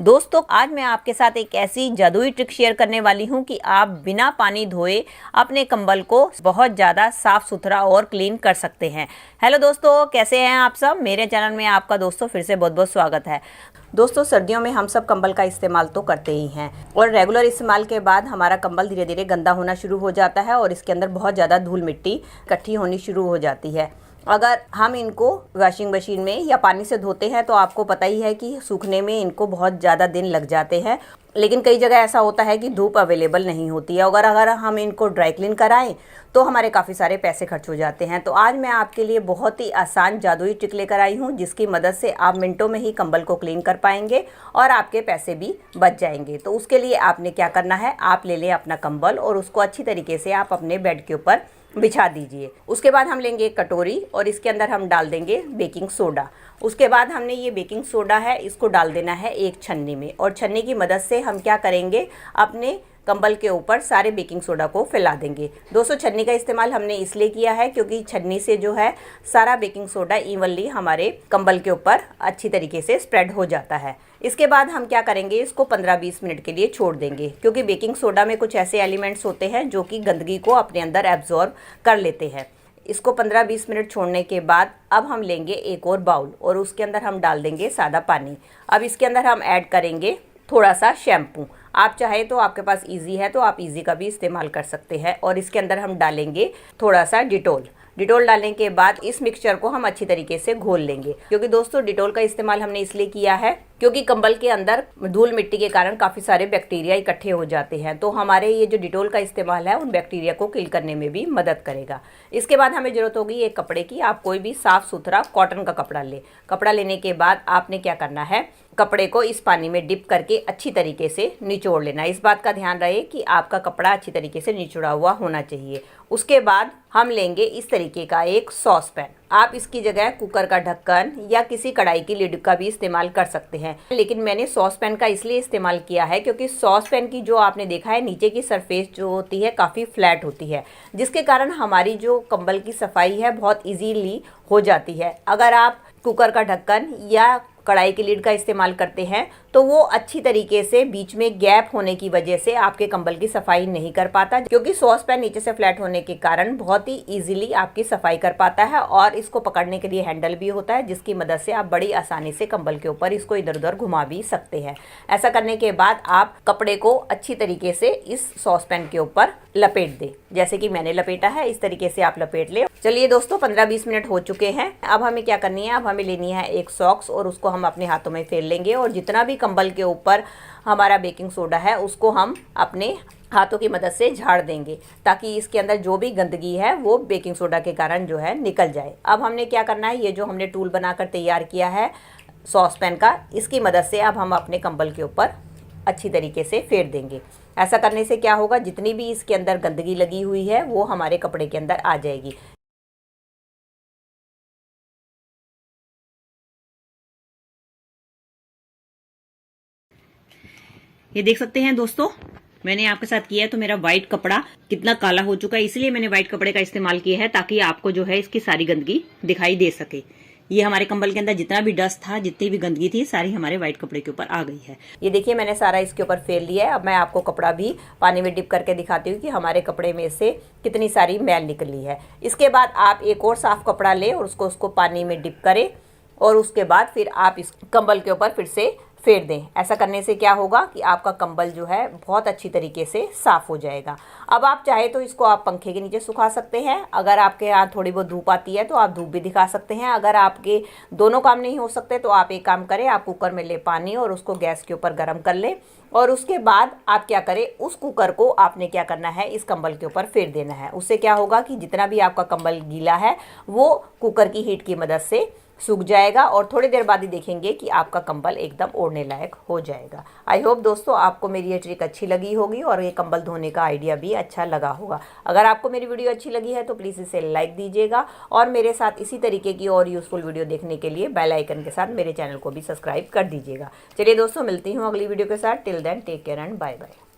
दोस्तों आज मैं आपके साथ एक ऐसी जादुई ट्रिक शेयर करने वाली हूं कि आप बिना पानी धोए अपने कंबल को बहुत ज़्यादा साफ सुथरा और क्लीन कर सकते हैं। हेलो दोस्तों, कैसे हैं आप सब। मेरे चैनल में आपका दोस्तों फिर से बहुत बहुत स्वागत है। दोस्तों सर्दियों में हम सब कंबल का इस्तेमाल तो करते ही हैं और रेगुलर इस्तेमाल के बाद हमारा कंबल धीरे धीरे गंदा होना शुरू हो जाता है और इसके अंदर बहुत ज़्यादा धूल मिट्टी इकट्ठी होनी शुरू हो जाती है। अगर हम इनको वॉशिंग मशीन में या पानी से धोते हैं तो आपको पता ही है कि सूखने में इनको बहुत ज़्यादा दिन लग जाते हैं, लेकिन कई जगह ऐसा होता है कि धूप अवेलेबल नहीं होती है। अगर हम इनको ड्राई क्लीन कराएं तो हमारे काफ़ी सारे पैसे खर्च हो जाते हैं। तो आज मैं आपके लिए बहुत ही आसान जादुई ट्रिक लेकर आई हूं जिसकी मदद से आप मिनटों में ही कंबल को क्लीन कर पाएंगे और आपके पैसे भी बच जाएंगे। तो उसके लिए आपने क्या करना है, आप ले लें अपना कंबल और उसको अच्छी तरीके से आप अपने बेड के ऊपर बिछा दीजिए। उसके बाद हम लेंगे एक कटोरी और इसके अंदर हम डाल देंगे बेकिंग सोडा। उसके बाद हमने ये बेकिंग सोडा है इसको डाल देना है एक छन्नी में और छन्नी की मदद से हम क्या करेंगे, अपने कंबल के ऊपर सारे बेकिंग सोडा को फैला देंगे। दोस्तों छन्नी का इस्तेमाल हमने इसलिए किया है क्योंकि छन्नी से जो है सारा बेकिंग सोडा इवनली हमारे कंबल के ऊपर अच्छी तरीके से स्प्रेड हो जाता है। इसके बाद हम क्या करेंगे, इसको 15-20 मिनट के लिए छोड़ देंगे क्योंकि बेकिंग सोडा में कुछ ऐसे एलिमेंट्स होते हैं जो कि गंदगी को अपने अंदर एब्जॉर्ब कर लेते हैं। इसको 15-20 मिनट छोड़ने के बाद अब हम लेंगे एक और बाउल और उसके अंदर हम डाल देंगे सादा पानी। अब इसके अंदर हम ऐड करेंगे थोड़ा सा शैम्पू। आप चाहे तो आपके पास इजी है तो आप इजी का भी इस्तेमाल कर सकते हैं। और इसके अंदर हम डालेंगे थोड़ा सा डिटोल। डिटोल डालने के बाद इस मिक्सचर को हम अच्छी तरीके से घोल लेंगे क्योंकि दोस्तों डिटोल का इस्तेमाल हमने इसलिए किया है क्योंकि कंबल के अंदर धूल मिट्टी के कारण काफ़ी सारे बैक्टीरिया इकट्ठे हो जाते हैं। तो हमारे ये जो डिटोल का इस्तेमाल है उन बैक्टीरिया को किल करने में भी मदद करेगा। इसके बाद हमें ज़रूरत होगी एक कपड़े की। आप कोई भी साफ़ सुथरा कॉटन का कपड़ा ले। कपड़ा लेने के बाद आपने क्या करना है, कपड़े को इस पानी में डिप करके अच्छी तरीके से निचोड़ लेना। इस बात का ध्यान रहे कि आपका कपड़ा अच्छी तरीके से निचोड़ा हुआ होना चाहिए। उसके बाद हम लेंगे इस तरीके का एक सॉस पैन। आप इसकी जगह कुकर का ढक्कन या किसी कढ़ाई की लिड का भी इस्तेमाल कर सकते हैं, लेकिन मैंने सॉस पैन का इसलिए इस्तेमाल किया है क्योंकि सॉस पैन की जो आपने देखा है नीचे की सरफेस जो होती है काफ़ी फ्लैट होती है, जिसके कारण हमारी जो कंबल की सफाई है बहुत इजीली हो जाती है। अगर आप कुकर का ढक्कन या कढ़ाई की लीड का इस्तेमाल करते हैं तो वो अच्छी तरीके से बीच में गैप होने की वजह से आपके कंबल की सफाई नहीं कर पाता, क्योंकि सॉस पैन नीचे से फ्लैट होने के कारण बहुत ही इजीली आपकी सफाई कर पाता है। और इसको पकड़ने के लिए हैंडल भी होता है जिसकी मदद से आप बड़ी आसानी से कंबल के ऊपर इसको इधर उधर घुमा भी सकते हैं। ऐसा करने के बाद आप कपड़े को अच्छी तरीके से इस सॉस पैन के ऊपर लपेट दें, जैसे कि मैंने लपेटा है इस तरीके से आप लपेट लें। चलिए दोस्तों 15-20 मिनट हो चुके हैं। अब हमें क्या करनी है, अब हमें लेनी है एक सॉक्स और उसको हम अपने हाथों में फेर लेंगे और जितना भी कंबल के ऊपर हमारा बेकिंग सोडा है उसको हम अपने हाथों की मदद से झाड़ देंगे ताकि इसके अंदर जो भी गंदगी है वो बेकिंग सोडा के कारण जो है निकल जाए। अब हमने क्या करना है, ये जो हमने टूल बनाकर तैयार किया है सॉस पैन का, इसकी मदद से अब हम अपने कंबल के ऊपर अच्छी तरीके से फेर देंगे। ऐसा करने से क्या होगा, जितनी भी इसके अंदर गंदगी लगी हुई है वो हमारे कपड़े के अंदर आ जाएगी। ये देख सकते हैं दोस्तों, मैंने आपके साथ किया है तो मेरा व्हाइट कपड़ा कितना काला हो चुका है, इसलिए मैंने व्हाइट कपड़े का इस्तेमाल किया है ताकि आपको जो है इसकी सारी गंदगी दिखाई दे सके। ये हमारे कंबल के अंदर जितना भी डस्ट था, जितनी भी गंदगी थी, सारी हमारे व्हाइट कपड़े के ऊपर आ गई है। ये देखिए मैंने सारा इसके ऊपर फेर लिया है। अब मैं आपको कपड़ा भी पानी में डिप करके दिखाती हूँ कि हमारे कपड़े में से कितनी सारी मैल निकली है। इसके बाद आप एक और साफ कपड़ा लें और उसको पानी में डिप करें और उसके बाद फिर आप इस कंबल के ऊपर फिर से फेर दें। ऐसा करने से क्या होगा कि आपका कंबल जो है बहुत अच्छी तरीके से साफ हो जाएगा। अब आप चाहे तो इसको आप पंखे के नीचे सुखा सकते हैं। अगर आपके यहाँ थोड़ी बहुत धूप आती है तो आप धूप भी दिखा सकते हैं। अगर आपके दोनों काम नहीं हो सकते तो आप एक काम करें, आप कुकर में ले पानी और उसको गैस के ऊपर गर्म कर लें और उसके बाद आप क्या करें, उस कुकर को आपने क्या करना है, इस कंबल के ऊपर फेर देना है। उससे क्या होगा कि जितना भी आपका कंबल गीला है वो कुकर की हीट की मदद से सूख जाएगा और थोड़ी देर बाद ही देखेंगे कि आपका कंबल एकदम ओढ़ने लायक हो जाएगा। आई होप दोस्तों आपको मेरी ये ट्रिक अच्छी लगी होगी और ये कंबल धोने का आइडिया भी अच्छा लगा होगा। अगर आपको मेरी वीडियो अच्छी लगी है तो प्लीज़ इसे लाइक दीजिएगा और मेरे साथ इसी तरीके की और यूज़फुल वीडियो देखने के लिए बेल आइकन के साथ मेरे चैनल को भी सब्सक्राइब कर दीजिएगा। चलिए दोस्तों मिलती हूँ अगली वीडियो के साथ। Till then take care and bye bye.